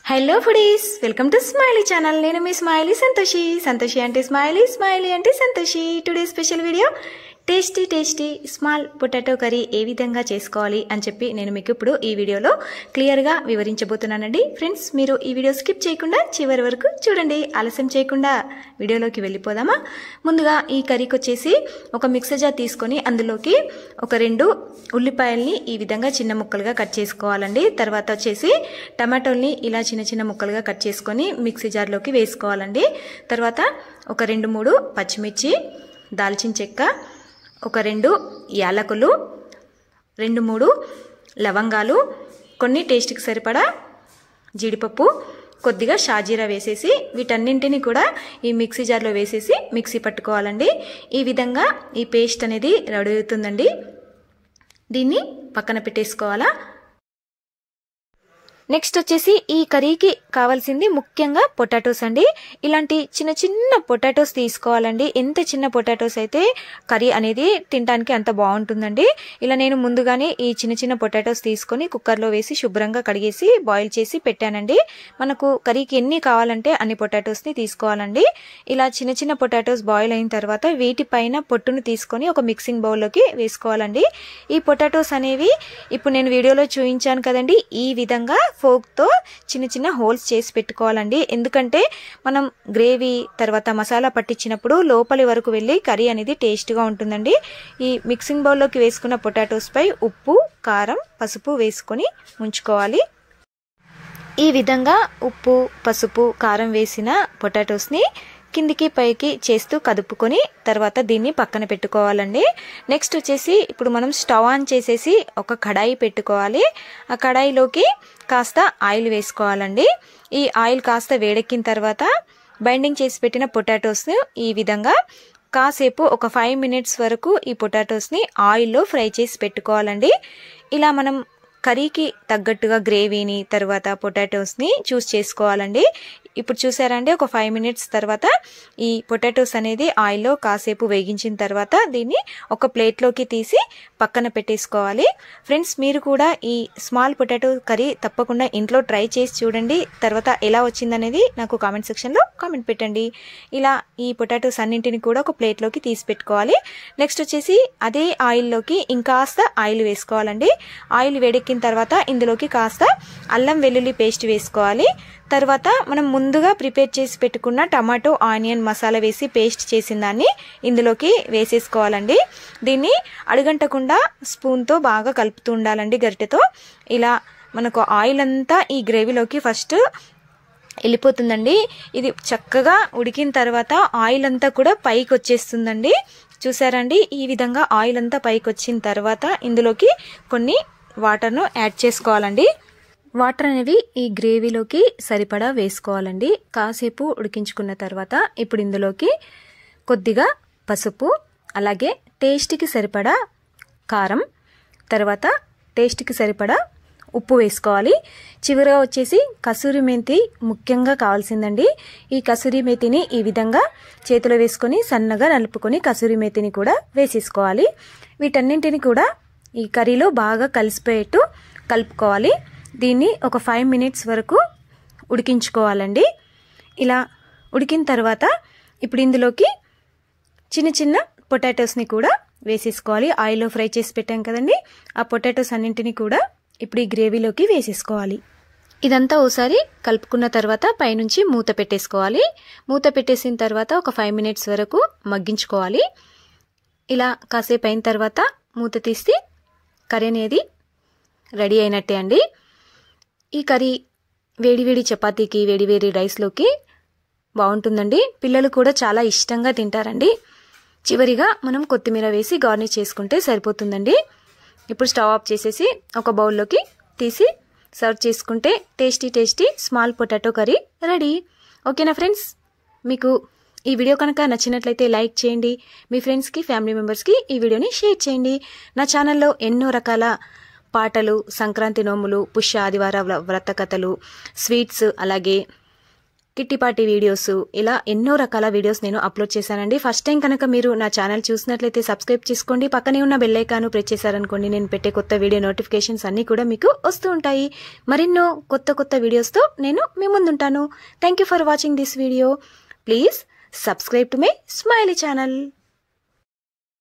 Hello foodies, welcome to Smiley channel. నేను మీ Smiley Santoshi. Santoshi అంటే స్మైలీ, స్మైలీ అంటే Santoshi. Today special video tasty small potato curry ఏ విధంగా చేసుకోవాలి అని చెప్పి నేను మీకు ఇప్పుడు ఈ వీడియోలో క్లియర్గా వివరించబోతున్నానండి. ఫ్రెండ్స్, మీరు ఈ వీడియో స్కిప్ చేయకుండా చివరి వరకు చూడండి. ఆలస్యం చేయకుండా వీడియోలోకి వెళ్ళిపోదామా? ముందుగా ఈ కర్రీకి వచ్చేసి ఒక మిక్సర్ జార్ తీసుకొని అందులోకి ఒక 2 ఉల్లిపాయల్ని ఈ విధంగా చిన్న ముక్కలుగా కట్ చేసుకోవాలండి. తర్వాత వచ్చేసి టమాటోల్ని ఇలా చిన్న ముక్కలుగా కట్ చేసుకొని మిక్సీ జార్లోకి వేసుకోవాలండి. తర్వాత ఒక 2-3 పచ్చిమిర్చి, దాల్చిన చెక్క, ఒక 2 యాలకులు, 2-3 లవంగాలు, కొన్ని టేస్ట్కి సరిపడా జీడిపప్పు, కొద్దిగా షాజీరా వేసేసి వీటన్నింటినీ కూడా ఈ మిక్సీ జార్లో వేసేసి మిక్సీ పట్టుకోవాలండి. ఈ విధంగా ఈ పేస్ట్ అనేది రెడీ అవుతుందండి. దీన్ని పక్కన పెట్టేసుకోవాలా. నెక్స్ట్ వచ్చేసి ఈ కర్రీకి కావాల్సింది ముఖ్యంగా పొటాటోస్ అండి. ఇలాంటి చిన్న పొటాటోస్ తీసుకోవాలండి. ఎంత చిన్న పొటాటోస్ అయితే కర్రీ అనేది తినడానికి అంత బాగుంటుందండి. ఇలా నేను ముందుగానే ఈ చిన్న పొటాటోస్ తీసుకొని కుక్కర్లో వేసి శుభ్రంగా కడిగేసి బాయిల్ చేసి పెట్టానండి. మనకు కర్రీకి ఎన్ని కావాలంటే అన్ని పొటాటోస్ని తీసుకోవాలండి. ఇలా చిన్న పొటాటోస్ బాయిల్ అయిన తర్వాత వీటిపైన పొట్టును తీసుకొని ఒక మిక్సింగ్ బౌల్లోకి వేసుకోవాలండి. ఈ పొటాటోస్ అనేవి ఇప్పుడు నేను వీడియోలో చూపించాను కదండి, ఈ విధంగా ఫోక్తో చిన్న హోల్స్ చేసి పెట్టుకోవాలండి. ఎందుకంటే మనం గ్రేవీ తర్వాత మసాలా పట్టించినప్పుడు లోపలి వరకు వెళ్ళి కర్రీ అనేది టేస్ట్గా ఉంటుందండి. ఈ మిక్సింగ్ బౌల్లోకి వేసుకున్న పొటాటోస్ పై ఉప్పు, కారం, పసుపు వేసుకొని ఉంచుకోవాలి. ఈ విధంగా ఉప్పు, పసుపు, కారం వేసిన పొటాటోస్ని కిందికి పైకి చేస్తూ కదుపుకొని తర్వాత దీన్ని పక్కన పెట్టుకోవాలండి. నెక్స్ట్ వచ్చేసి ఇప్పుడు మనం స్టవ్ ఆన్ చేసేసి ఒక కడాయి పెట్టుకోవాలి. ఆ కడాయిలోకి కాస్త ఆయిల్ వేసుకోవాలండి. ఈ ఆయిల్ కాస్త వేడెక్కిన తర్వాత బైండింగ్ చేసి పెట్టిన పొటాటోస్ని ఈ విధంగా కాసేపు ఒక 5 మినిట్స్ వరకు ఈ పొటాటోస్ని ఆయిల్లో ఫ్రై చేసి పెట్టుకోవాలండి. ఇలా మనం కర్రీకి తగ్గట్టుగా గ్రేవీని తర్వాత పొటాటోస్ని చూస్ చేసుకోవాలండి. ఇప్పుడు చూసారండి, ఒక 5 మినిట్స్ తర్వాత ఈ పొటాటోస్ అనేది ఆయిల్లో కాసేపు వేగించిన తర్వాత దీన్ని ఒక ప్లేట్లోకి తీసి పక్కన పెట్టేసుకోవాలి. ఫ్రెండ్స్, మీరు కూడా ఈ స్మాల్ పొటాటో కర్రీ తప్పకుండా ఇంట్లో ట్రై చేసి చూడండి. తర్వాత ఎలా వచ్చిందనేది నాకు కామెంట్ సెక్షన్లో కామెంట్ పెట్టండి. ఇలా ఈ పొటాటోస్ అన్నింటిని కూడా ఒక ప్లేట్లోకి తీసి పెట్టుకోవాలి. నెక్స్ట్ వచ్చేసి అదే ఆయిల్లోకి ఇంకాస్త ఆయిల్ వేసుకోవాలండి. ఆయిల్ వేడెక్కిన తర్వాత ఇందులోకి కాస్త అల్లం వెల్లుల్లి పేస్ట్ వేసుకోవాలి. తర్వాత మనం ముందుగా ప్రిపేర్ చేసి పెట్టుకున్న టమాటో ఆనియన్ మసాలా వేసి పేస్ట్ చేసిన దాన్ని ఇందులోకి వేసేసుకోవాలండి. దీన్ని అడుగంటకుండా స్పూన్తో బాగా కలుపుతూ ఉండాలండి గరిటెతో. ఇలా మనకు ఆయిల్ అంతా ఈ గ్రేవీలోకి ఫస్ట్ వెళ్ళిపోతుందండి. ఇది చక్కగా ఉడికిన తర్వాత ఆయిల్ అంతా కూడా పైకి వచ్చేస్తుందండి. చూసారండి, ఈ విధంగా ఆయిల్ అంతా పైకి వచ్చిన తర్వాత ఇందులోకి కొన్ని వాటర్ను యాడ్ చేసుకోవాలండి. వాటర్ అనేవి ఈ గ్రేవీలోకి సరిపడా వేసుకోవాలండి. కాసేపు ఉడికించుకున్న తర్వాత ఇప్పుడు ఇందులోకి కొద్దిగా పసుపు, అలాగే టేస్ట్కి సరిపడా కారం, తర్వాత టేస్ట్కి సరిపడా ఉప్పు వేసుకోవాలి. చివరిగా వచ్చేసి కసూరి మెంతి ముఖ్యంగా కావాల్సిందండి. ఈ కసూరి మేతిని ఈ విధంగా చేతిలో వేసుకొని సన్నగా నలుపుకొని కసూరి మేతిని కూడా వేసేసుకోవాలి. వీటన్నింటిని కూడా ఈ కర్రీలో బాగా కలిసిపోయేట్టు కలుపుకోవాలి. దీన్ని ఒక 5 మినిట్స్ వరకు ఉడికించుకోవాలండి. ఇలా ఉడికిన తర్వాత ఇప్పుడు ఇందులోకి చిన్న పొటాటోస్ని కూడా వేసేసుకోవాలి. ఆయిల్లో ఫ్రై చేసి పెట్టాం కదండి, ఆ పొటాటోస్ అన్నింటినీ కూడా ఇప్పుడు ఈ గ్రేవీలోకి వేసేసుకోవాలి. ఇదంతా ఓసారి కలుపుకున్న తర్వాత పైనుంచి మూత పెట్టేసుకోవాలి. మూత పెట్టేసిన తర్వాత ఒక 5 మినిట్స్ వరకు మగ్గించుకోవాలి. ఇలా కాసేపు అయిన తర్వాత మూత తీసి కర్రీ అనేది రెడీ అయినట్టే అండి. ఈ కర్రీ వేడివేడి చపాతీకి, వేడివేడి రైస్లోకి బాగుంటుందండి. పిల్లలు కూడా చాలా ఇష్టంగా తింటారండి. చివరిగా మనం కొత్తిమీర వేసి గార్నిష్ చేసుకుంటే సరిపోతుందండి. ఇప్పుడు స్టవ్ ఆఫ్ చేసేసి ఒక బౌల్లోకి తీసి సర్వ్ చేసుకుంటే tasty small potato curry ready. ఓకేనా ఫ్రెండ్స్? మీకు ఈ వీడియో కనుక నచ్చినట్లయితే లైక్ చేయండి. మీ ఫ్రెండ్స్కి, ఫ్యామిలీ మెంబర్స్కి ఈ వీడియోని షేర్ చేయండి. నా ఛానల్లో ఎన్నో రకాల పాటలు, సంక్రాంతి నోములు, పుష్య ఆదివార వ్రత కథలు, స్వీట్స్, అలాగే కిట్టి పార్టీ వీడియోస్, ఇలా ఎన్నో రకాల వీడియోస్ నేను అప్లోడ్ చేశానండి. ఫస్ట్ టైం కనుక మీరు నా ఛానల్ చూసినట్లయితే సబ్స్క్రైబ్ చేసుకోండి. పక్కనే ఉన్న బెల్ ఐకాన్ ప్రెస్ చేశారనుకోండి, నేను పెట్టే కొత్త వీడియో నోటిఫికేషన్స్ అన్నీ కూడా మీకు వస్తూ ఉంటాయి. మరెన్నో కొత్త వీడియోస్తో నేను మీ ముందుంటాను. Thank you for watching this video. Please subscribe to my Smiley channel.